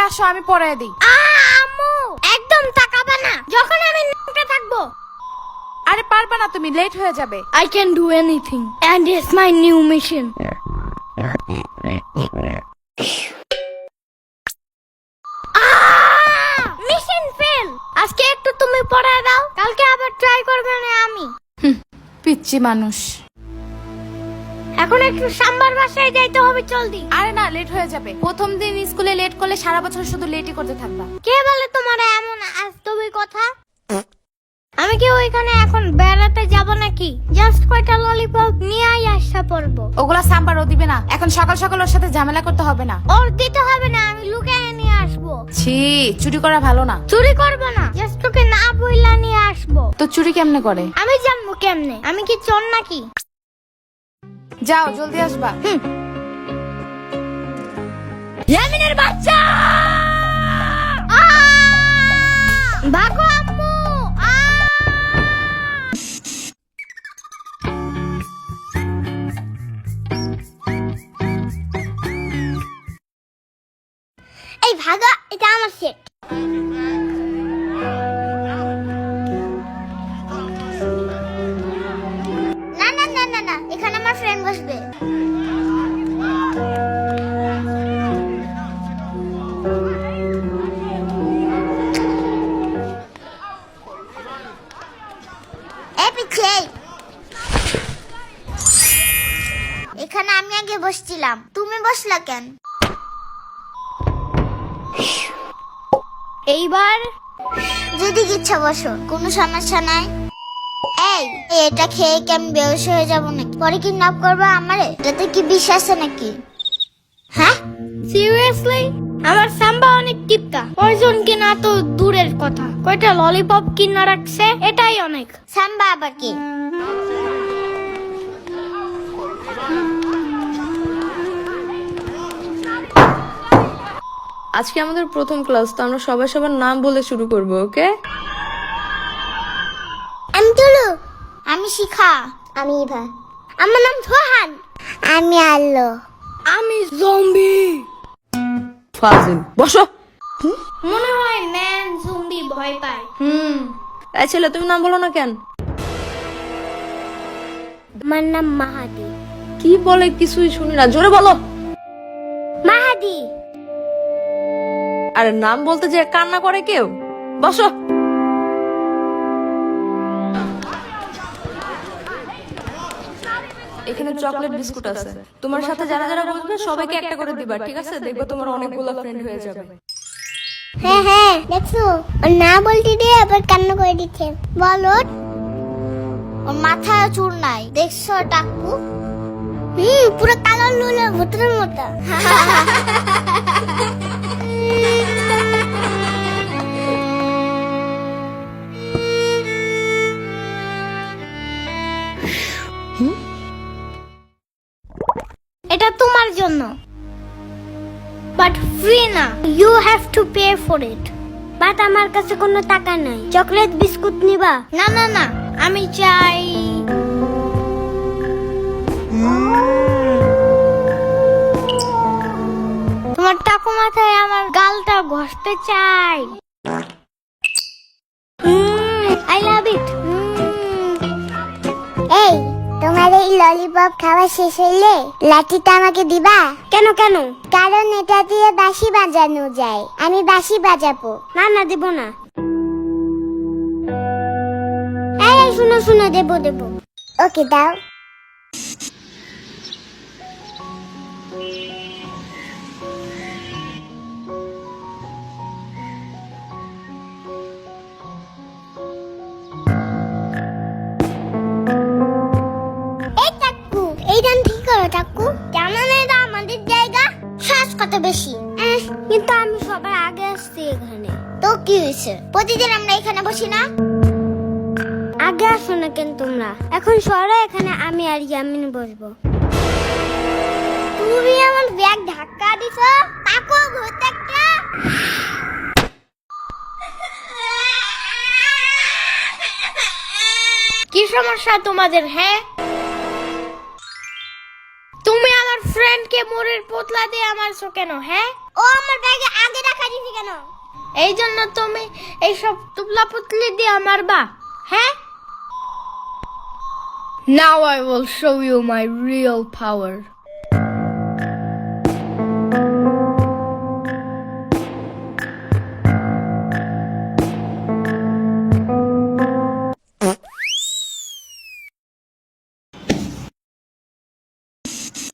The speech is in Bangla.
আসো আমি পরে দিই। আম্মু একদম তাকাবে না যখন আমি ন্যাংটা থাকবো। আরে পারবে না, তুমি লেট হয়ে যাবে। I can do anything and it's my new mission. Mission fail. আজকে একটু তুমি পড়ায় দাও, কালকে আবার ট্রাই করবে না আমি। পিচ্চি মানুষ। এখন একটু সাম্বার বাসায় যাইতে হবে, জলদি। আরে না, লেট হয়ে যাবে। প্রথম দিন স্কুলে লেট করলে সারা বছর শুধু লেটই করতে থাকবা। কে বলে তোমার এমন আজতবি কথা? আমি কি ওইখানে এখন বেড়াতে যাব নাকি? জাস্ট কয়টা ললিপপ নিয়ে আসা পড়বো। ওগুলা সাম্বারও দিবে না। এখন সকাল সকাল ওর সাথে ঝামেলা করতে হবে না। ওর দিতে হবে না, আমি লুকিয়ে নিয়ে আসবো। ছি, চুরি করা ভালো না। চুরি করবো না, জাস্ট ওকে না বইলা নিয়ে আসবো। তো চুরি কেমনে করে? আমি জানবো কেমনে? আমি কি চোর নাকি? যাও, জলদি আসবা। ইয়ামিনের বাচ্চা, ভাগো আম্মু। এই ভাগা, এটা আমার সেট। না না না না না, এখানে আমার ফ্রেন্ড বসবে। এখানে আমি আগে বসছিলাম, তুমি বসলা কেন? এইবার যদি ইচ্ছা বসো, কোনো সমস্যা নাই। এই এটা খেয়ে কি আমি বেহুশ হয়ে যাবো নাকি? পরে কিডন্যাপ করবো আমারে? এটাতে কি বিষ আছে নাকি? হ্যাঁ সিরিয়াসলি? আমার সাম্বা অনেক টিপকা, পয়জন কিনা তো দূরের কথা, কয়টা ললিপপ কিনা রাখছে, এটাই অনেক। সাম্বা আবার কি? আজকে আমাদের প্রথম ক্লাস, তো আমরা সবাই সবার নাম বলে শুরু করব, ওকে? আমি তুলু। আমি শিখা। আমি ইভা। আমার নাম সোহান। আমি আল্লো। আমি জম্বি। ফাজিল, বসো। মনে হয় ম্যান জম্বি ভয় পায়। এই ছেলে, তুমি নাম বলো না কেন? আমার নাম মাহাদি। কি বলে কিছুই শুনি না, জোরে বলো। মাহাদি। আরে নাম বলতে যে কান্না করে কেউ। বসো। এখানে চকলেট বিস্কুট আছে, তোমার সাথে যারা যারা বসবে সবাইকে একটা করে দিবা, ঠিক আছে? দেখবে তোমার অনেকগুলো ফ্রেন্ড হয়ে যাবে। হ্যাঁ হ্যাঁ, দেখছো ওর না বলতে দিয়ে আবার কান্না করে দিচ্ছে। বলো। ওর মাথায় চুল নাই, দেখছো টাকু? পুরো কালো লুলা ভূতের মতো। এটা তোমার জন্য, বাট ফ্রি না, you have to pay for it. But আমার কাছে কোনো টাকা নাই। চকলেট বিস্কুট নিবা? না না না, আমি চাই তোমার টাকু মাথায় আমার গালটা ঘষতে চাই। আই লাভ ইট। এই তোমার এই ললিপপ খাওয়া শেষ হইলে লাঠিটা আমাকে দিবা? কেন কেন? কারণ এটা দিয়ে বাঁশি বাজানো যায়, আমি বাঁশি বাজাবো। না না, দেব না। এই শুনো শুনো, দেব দেব। ওকে দাও। কত বেশি, কিন্তু আমি সবার আগে আসছি এখানে। তো কি হয়েছে, প্রতিদিন আমরা এখানে বসি না? আগে আসো না কেন তোমরা? এখন সরো, এখানে আমি আর ইয়ামিন বসবো। তুমি আমার ব্যাগ ধাক্কা দিছো, তাকো ভূত একটা। কি সমস্যা তোমাদের? হ্যাঁ, তুমি আমার ফ্রেন্ডকে আমাকে মোড়ের পোতলা দিয়ে মারছো কেন? হ্যাঁ, ও আমার ব্যাগে আগে রাখা দিছি কেন? এই জন্য তুমি এইসব তুবলা পুতলি দিয়ে মারবা? হ্যাঁ, Now I will show you my real power.